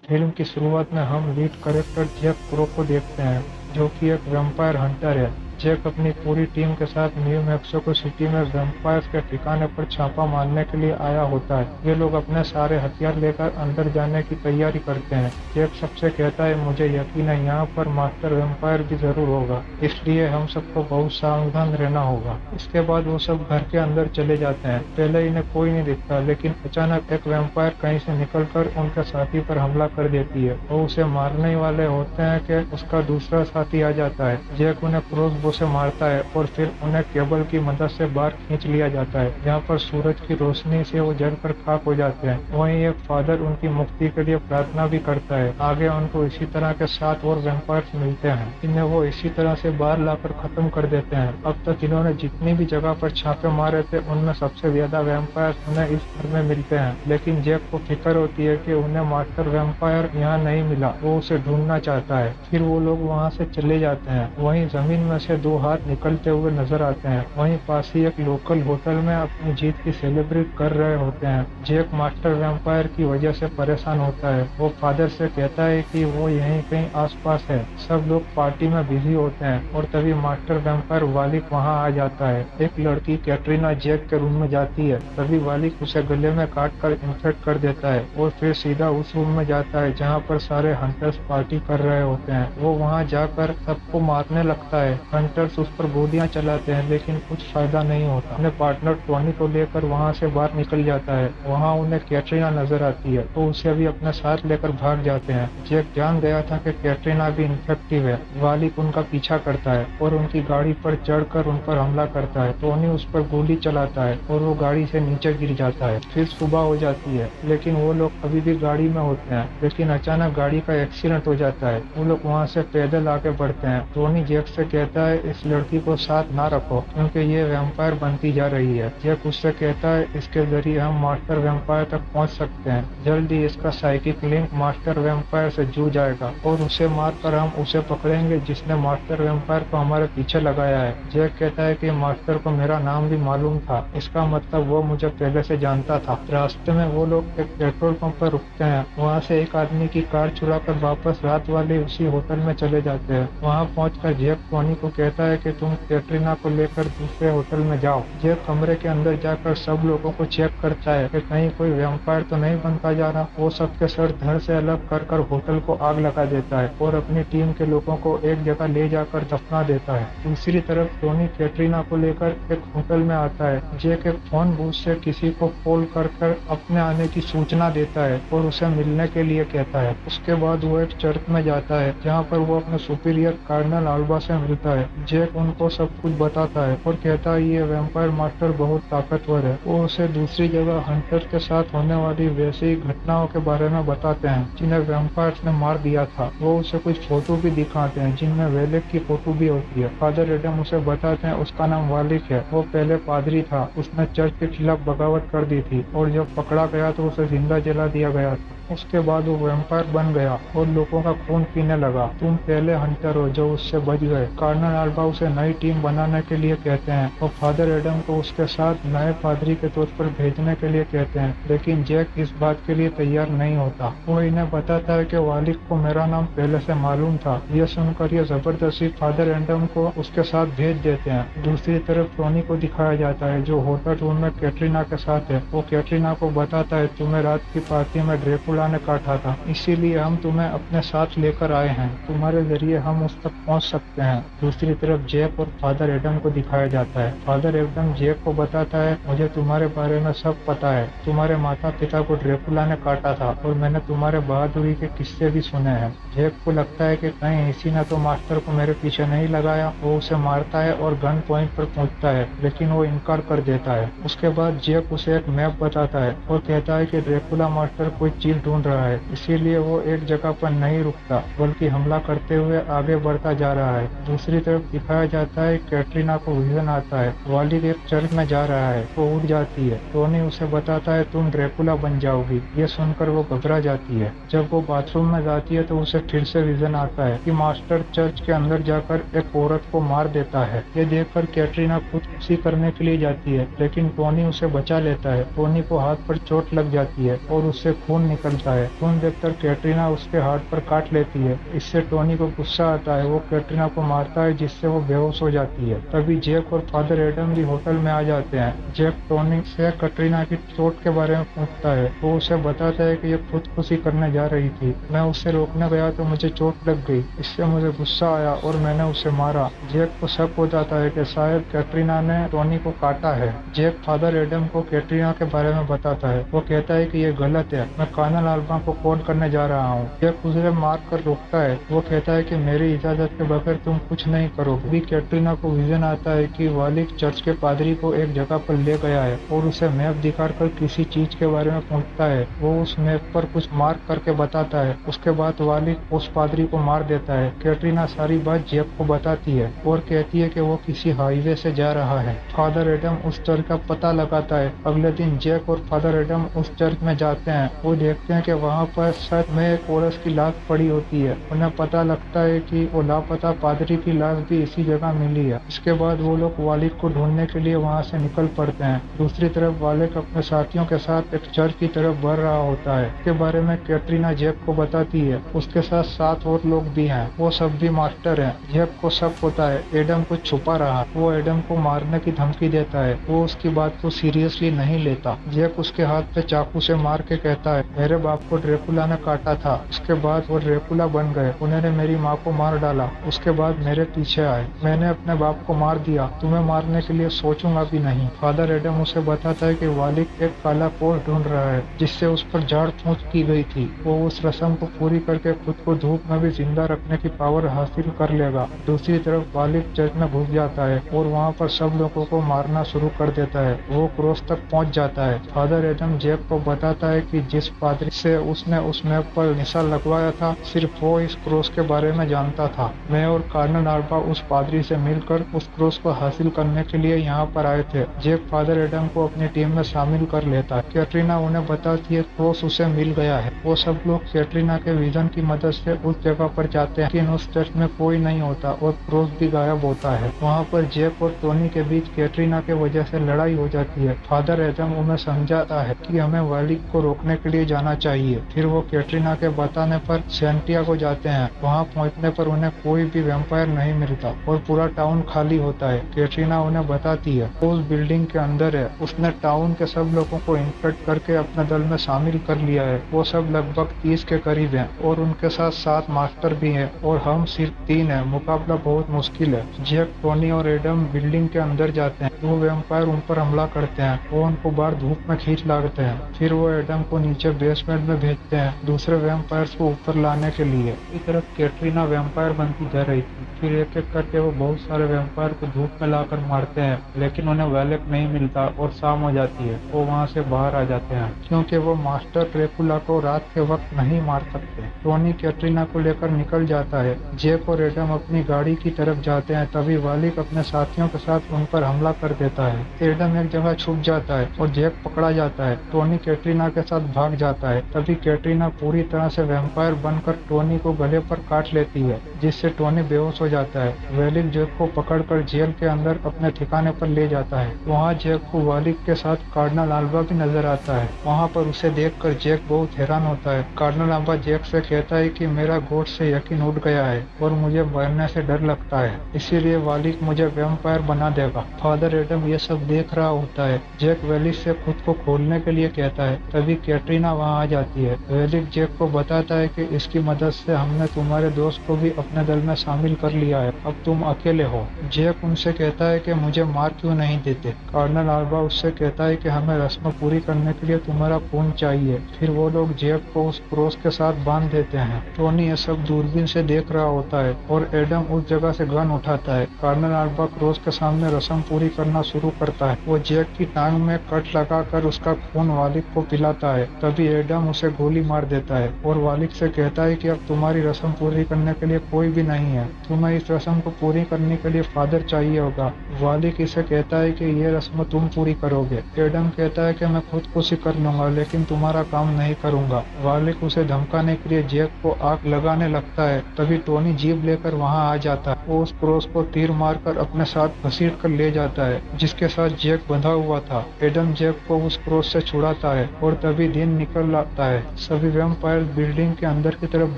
Film की शुरुआत में हम लीड कैरेक्टर जैक क्रो को देखते हैं, जो कि एक वैम्पायर हंटर है। जैक अपनी पूरी टीम के साथ न्यू मैक्सिको सिटी में वैम्पायर्स के ठिकाने पर छापा मारने के लिए आया होता है। ये लोग अपने सारे हथियार लेकर अंदर जाने की तैयारी करते हैं। जैक सबसे कहता है, मुझे यकीन है यहाँ पर मास्टर वैम्पायर भी जरूर होगा, इसलिए हम सबको बहुत सावधान रहना होगा। इसके बाद वो सब घर के अंदर चले जाते हैं। पहले इन्हें कोई नहीं दिखता, लेकिन अचानक एक वैम्पायर कहीं से निकलकर उनके साथी पर हमला कर देती है। वो उसे मारने वाले होते हैं कि उसका दूसरा साथी आ जाता है। जैक उन्हें क्रॉसबो से मारता है और फिर उन्हें केबल की मदद से बाहर खींच लिया जाता है, जहाँ पर सूरज की रोशनी से वो जलकर खाक हो जाते हैं। वहीं एक फादर उनकी मुक्ति के लिए प्रार्थना भी करता है। आगे उनको इसी तरह के 7 और वैम्पायर्स मिलते हैं, जिन्हें वो इसी तरह से बाहर लाकर खत्म कर देते हैं। अब तक इन्होंने जितनी भी जगह पर छापे मारे थे, उनमें सबसे ज्यादा वैम्पायर्स उन्हें इस घर में मिलते हैं। लेकिन जैक को फिक्र होती है कि उन्हें मास्टर वैम्पायर यहाँ नहीं मिला, वो उसे ढूंढना चाहता है। फिर वो लोग वहाँ से चले जाते हैं। वहीं जमीन में से 2 हाथ निकलते हुए नजर आते हैं। वहीं पास ही एक लोकल होटल में अपनी जीत की सेलिब्रेट कर रहे होते हैं। जैक मास्टर वैम्पायर की वजह से परेशान होता है। वो फादर से कहता है कि वो यहीं कहीं आसपास है। सब लोग पार्टी में बिजी होते हैं और तभी मास्टर वैम्पायर वालिक वहां आ जाता है। एक लड़की कैटरीना जैक के रूम में जाती है, तभी वालिक उसे गले में काट कर इन्फेक्ट कर देता है और फिर सीधा उस रूम में जाता है जहाँ पर सारे हंटर्स पार्टी कर रहे होते हैं। वो वहाँ जाकर सबको मारने लगता है। हंटर्स उस पर गोलियां चलाते हैं, लेकिन कुछ फायदा नहीं होता। अपने पार्टनर टोनी को लेकर वहां से बाहर निकल जाता है। वहां उन्हें कैटरीना नजर आती है, तो उसे भी अपने साथ लेकर भाग जाते हैं। जैक जान गया था कि कैटरीना भी इन्फेक्टिव है। वालिक उनका पीछा करता है और उनकी गाड़ी पर चढ़कर उन पर हमला करता है। टोनी उस पर गोली चलाता है और वो गाड़ी से नीचे गिर जाता है। फिर सुबह हो जाती है, लेकिन वो लोग अभी भी गाड़ी में होते हैं। लेकिन अचानक गाड़ी का एक्सीडेंट हो जाता है। वो लोग वहाँ से पैदल आगे बढ़ते हैं। टोनी जैक से कहता है, इस लड़की को साथ ना रखो, क्योंकि ये वैम्पायर बनती जा रही है। जैक उससे कहता है, इसके जरिए हम मास्टर वैम्पायर तक पहुंच सकते हैं। जल्द ही इसका साइकिक लिंक मास्टर वैम्पायर से जुड़ जाएगा और उसे मारकर हम उसे पकड़ेंगे जिसने मास्टर वैम्पायर को हमारे पीछे लगाया है। जैक कहता है कि मास्टर को मेरा नाम भी मालूम था, इसका मतलब वो मुझे पहले से जानता था। रास्ते में वो लोग एक पेट्रोल पंप पर रुकते हैं। वहाँ से एक आदमी की कार चुरा कर वापस रात वाले उसी होटल में चले जाते हैं। वहाँ पहुंचकर जैक टोनी को कहता है कि तुम कैटरीना को लेकर दूसरे होटल में जाओ। जैक कमरे के अंदर जाकर सब लोगों को चेक करता है कि कहीं कोई वैम्पायर तो नहीं बनता जा रहा। वो सबके सर धड़ से अलग कर कर होटल को आग लगा देता है और अपनी टीम के लोगों को एक जगह ले जाकर दफना देता है। दूसरी तरफ टोनी कैटरीना को लेकर एक होटल में आता है। जैक एक फोन बूथ से किसी को कॉल कर अपने आने की सूचना देता है और उसे मिलने के लिए कहता है। उसके बाद वो एक चर्च में जाता है, जहाँ पर वो अपने सुपीरियर कर्नल अल्बा से मिलता है। जैक उनको सब कुछ बताता है और कहता है ये वैम्पायर मास्टर बहुत ताकतवर है। वो उसे दूसरी जगह हंटर के साथ होने वाली वैसी घटनाओं के बारे में बताते हैं जिन्हें वैम्पायर्स ने मार दिया था। वो उसे कुछ फोटो भी दिखाते हैं जिनमें वेलेक की फोटो भी होती है। फादर एडम उसे बताते हैं उसका नाम वालिक है, वो पहले पादरी था, उसने चर्च के खिलाफ बगावत कर दी थी और जब पकड़ा गया तो उसे जिंदा जला दिया गया था। उसके बाद वो वैम्पायर बन गया और लोगों का खून पीने लगा। तुम पहले हंटर हो जो उससे बच गए। कर्नल अल्बा उसे नई टीम बनाने के लिए कहते हैं और फादर एडम को उसके साथ नए पादरी के तौर पर भेजने के लिए कहते हैं, लेकिन जैक इस बात के लिए तैयार नहीं होता। वो इन्हें बताता है कि वालिक को मेरा नाम पहले से मालूम था। ये सुनकर ये जबरदस्ती फादर एडम को उसके साथ भेज देते हैं। दूसरी तरफ टोनी को दिखाया जाता है जो होटल रूम में कैटरीना के साथ है। वो कैटरीना को बताता है, तुम्हें रात की पार्टी में ड्रेकुला ने काटा था, इसीलिए हम तुम्हें अपने साथ लेकर आए हैं। तुम्हारे जरिए हम उस तक पहुंच सकते हैं। दूसरी तरफ जैक और फादर एडम को दिखाया जाता है। फादर एडम जैक को बताता है, मुझे तुम्हारे बारे में सब पता है। तुम्हारे माता पिता को ड्रेकुला ने काटा था और मैंने तुम्हारे बहादुरी के किस्से भी सुने हैं। जैक को लगता है कि कहीं इसी ने तो मास्टर को मेरे पीछे नहीं लगाया। वो उसे मारता है और गन पॉइंट पर पहुंचता है, लेकिन वो इनकार कर देता है। उसके बाद जैक उसे एक मैप बताता है और कहता है कि ड्रेकुला मास्टर कोई चीज ढूंढ रहा है, इसीलिए वो एक जगह पर नहीं रुकता बल्कि हमला करते हुए आगे बढ़ता जा रहा है। दूसरी तरफ दिखाया जाता है कैटरीना को विजन आता है। वालिक एक चर्च में जा रहा है, वो उठ जाती है। टोनी उसे बताता है तुम ड्रेकुला बन जाओगी। ये सुनकर वो घबरा जाती है। जब वो बाथरूम में जाती है तो उसे फिर से विजन आता है कि मास्टर चर्च के अंदर जाकर एक औरत को मार देता है। ये देखकर कैटरीना खुदकुशी करने के लिए जाती है, लेकिन टोनी उसे बचा लेता है। टोनी को हाथ पर चोट लग जाती है और उससे खून निकल मिलता है। खून देखकर कैटरीना उसके हाथ पर काट लेती है। इससे टोनी को गुस्सा आता है, वो कैटरीना को मारता है जिससे वो बेहोश हो जाती है। तभी जैक और फादर एडम भी होटल में आ जाते हैं। जैक टोनी से कैटरीना की चोट के बारे में पूछता है। वो उसे बताता है कि ये खुदकुशी करने जा रही थी, मैं उसे रोकने गया तो मुझे चोट लग गई, इससे मुझे गुस्सा आया और मैंने उसे मारा। जैक को शक हो जाता है कि शायद कैटरीना ने टोनी को काटा है। जैक फादर एडम को कैटरीना के बारे में बताता है। वो कहता है कि ये गलत है, मैं कर्नल अल्बा को कॉल करने जा रहा हूँ। जैक उसे मार कर रोकता है। वो कहता है कि मेरी इजाजत के बगैर तुम कुछ नहीं करोगे। अभी कैटरीना को विजन आता है कि वालिक चर्च के पादरी को एक जगह पर ले गया है और उसे मैप दिखाकर किसी चीज के बारे में पूछता है। वो उस मैप पर कुछ मार्क करके बताता है। उसके बाद वालिक उस पादरी को मार देता है। कैटरीना सारी बात जैक को बताती है और कहती है कि वो किसी हाईवे से जा रहा है। फादर एडम उस चर्च का पता लगाता है। अगले दिन जैक और फादर एडम उस चर्च में जाते हैं। वो देखते हैं कि वहाँ पर सच में एक औरत की लाश पड़ी होती है। उन्हें पता लगता है कि वो लापता पादरी की लाश भी इसी जगह मिली है। इसके बाद वो लोग वालिक को ढूंढने के लिए वहाँ से निकल पड़ते हैं। दूसरी तरफ वालिक अपने साथियों के साथ एक चर्च की तरफ बढ़ रहा होता है। इसके बारे में कैटरीना जैक को बताती है। उसके साथ 7 और लोग भी हैं, वो सब भी मास्टर हैं। जैक को शक होता है एडम कुछ छुपा रहा। वो एडम को मारने की धमकी देता है। वो उसकी बात को सीरियसली नहीं लेता। जैक उसके हाथ पे चाकू से मार के कहता है मेरे बाप को ड्रैकुला ने काटा था, उसके बाद वो ड्रैकुला बन गए, उन्होंने मेरी माँ को मार डाला, उसके बाद मेरे पीछे आए, मैंने अपने बाप को मार दिया, तुम्हें मारने के लिए सोचूंगा भी नहीं। फादर एडम उसे बताता है कि वालिक एक काला कोट ढूंढ रहा है जिससे उस पर झाड़ फूंक की गई थी। वो उस रस्म को पूरी करके खुद को धूप में भी जिंदा रखने की पावर हासिल कर लेगा। दूसरी तरफ वालिक चर्च में घुस जाता है और वहाँ पर सब लोगों को मारना शुरू कर देता है। वो क्रॉस तक पहुँच जाता है। फादर एडम जैक को बताता है कि जिस पादरी से उसने उस मैप पर निशान लगवाया था सिर्फ वो इस क्रॉस के बारे में जानता था। मैं और कर्नल अल्बा उस पादरी से मिलकर उस क्रॉस को हासिल करने के लिए यहाँ पर आए थे। जैक फादर एडम को अपनी टीम में शामिल कर लेता है। कैटरीना उन्हें बताती है क्रॉस उसे मिल गया है। वो सब लोग कैटरीना के विजन की मदद से उस जगह पर जाते हैं, लेकिन उस चर्च में कोई नहीं होता और क्रॉस भी गायब होता है। वहाँ पर जैक और टोनी के बीच कैटरीना के वजह से लड़ाई हो जाती है। फादर एडम उन्हें समझाता है कि हमें वालिक को रोकने के लिए जाना चाहिए। फिर वो कैटरीना के बताने पर सैंटियागो जाते हैं। वहाँ पहुँचने पर उन्हें कोई भी वैम्पायर नहीं मिलता और पूरा टाउन खाली होता है। कैटरीना उन्हें बताती है वो उस बिल्डिंग के अंदर है। उसने टाउन के सब लोगों को इन्फेक्ट करके अपने दल में शामिल कर लिया है। वो सब लगभग 30 के करीब हैं और उनके साथ 7 मास्टर भी हैं और हम सिर्फ 3 हैं। मुकाबला बहुत मुश्किल है। जैक, टोनी और एडम बिल्डिंग के अंदर जाते हैं। 2 वैम्पायर उन पर हमला करते हैं। वो उनको बाहर धूप में खींच लाते हैं। फिर वो एडम को नीचे बेसमेंट में भेजते हैं दूसरे वैम्पायर्स को ऊपर लाने के लिए। इस तरफ कैटरीना वैम्पायर बनती जा रही थी। फिर एक एक करके वो बहुत सारे वैम्पायर को धूप में लाकर मारते हैं, लेकिन उन्हें वालिक नहीं मिलता और शाम हो जाती है। वो वहाँ से बाहर आ जाते हैं क्योंकि वो मास्टर ड्रैकुला को रात के वक्त नहीं मार सकते। टोनी कैटरीना को लेकर निकल जाता है। जैक और एडम अपनी गाड़ी की तरफ जाते हैं। तभी वालिक अपने साथियों के साथ उन पर हमला कर देता है। एडम एक जगह छुप जाता है और जैक पकड़ा जाता है। टोनी कैटरीना के साथ भाग जाता है। तभी कैटरीना पूरी तरह से वैम्पायर बनकर टोनी को गले पर काट लेती है, जिससे टोनी बेहोश हो जाता है। वालिक जैक को पकड़कर जेल के अंदर अपने ठिकाने पर ले जाता है। वहाँ जैक को वालिक के साथ कर्नल अल्बा भी नजर आता है। वहाँ पर उसे देखकर जैक बहुत हैरान होता है। कर्नल अल्बा जैक से कहता है कि मेरा गॉड से यकीन उठ गया है और मुझे मरने से डर लगता है, इसीलिए वालिक मुझे वैम्पायर बना देगा। फादर एडम ये सब देख रहा होता है। जैक वालिक से खुद को खोलने के लिए कहता है। तभी कैटरीना वहाँ आ जाती है। वालिक जैक को बताता है कि इसकी मदद से हमने तुम्हारे दोस्त को भी अपने दल में शामिल कर लिया है, अब तुम अकेले हो। जैक उनसे कहता है कि मुझे मार क्यों नहीं देते। कर्नल अल्बा उससे कहता है कि हमें रस्म पूरी करने के लिए तुम्हारा खून चाहिए। फिर वो लोग जैक को उस क्रॉस के साथ बांध देते हैं। टोनी ये सब दूरबीन से देख रहा होता है और एडम उस जगह से गन उठाता है। कर्नल अल्बा क्रॉस के सामने रस्म पूरी करना शुरू करता है। वो जैक की टांग में कट लगाकर उसका खून वालिक को पिलाता है। तभी एडम उसे गोली मार देता है और वालिक से कहता है कि अब तुम्हारी रस्म पूरी करने के लिए कोई भी नहीं है, तुम्हें इस रस्म को पूरी करने के लिए फादर चाहिए होगा। वालिक इसे कहता है कि ये रस्म तुम पूरी करोगे। एडम कहता है कि मैं खुदकुशी कर लूंगा लेकिन तुम्हारा काम नहीं करूंगा। वालिक उसे धमकाने के लिए जैक को आग लगाने लगता है। तभी टोनी जीप लेकर वहां आ जाता है। वो उस क्रॉस को तीर मारकर अपने साथ घसीट कर ले जाता है जिसके साथ जैक बंधा हुआ था। एडम जैक को उस क्रॉस से छुड़ाता है और तभी दिन निकल आता है। सभी वैम्पायर बिल्डिंग के अंदर की तरफ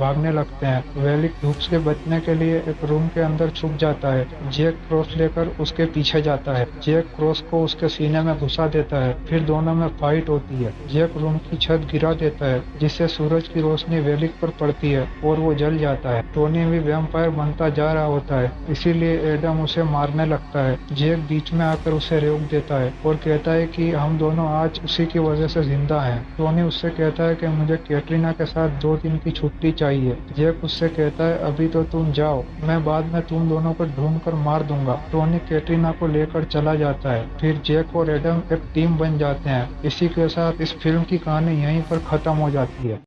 भागने लगते हैं। वेलिक धूप से बचने के लिए एक रूम के अंदर छुप जाता है। जैक क्रॉस लेकर उसके पीछे जाता है। जैक क्रॉस को उसके सीने में घुसा देता है। फिर दोनों में फाइट होती है। जैक रूम की छत गिरा देता है जिससे सूरज की रोशनी वेलिक पर पड़ती है और वो जल जाता है। टोनी भी वैम्पायर बनता जा रहा होता है, इसीलिए एडम उसे मारने लगता है। जैक बीच में आकर उसे रोक देता है और कहता है कि हम दोनों आज उसी की वजह से जिंदा हैं। टोनी उससे कहता है कि मुझे कैटरीना के साथ 2 दिन की छुट्टी चाहिए। जैक उससे कहता है अभी तो तुम जाओ, मैं बाद में तुम दोनों को ढूंढ कर मार दूंगा। टोनी कैटरीना को लेकर चला जाता है। फिर जैक और एडम एक टीम बन जाते हैं। इसी के साथ इस फिल्म की कहानी यहीं पर खत्म हो जाती है।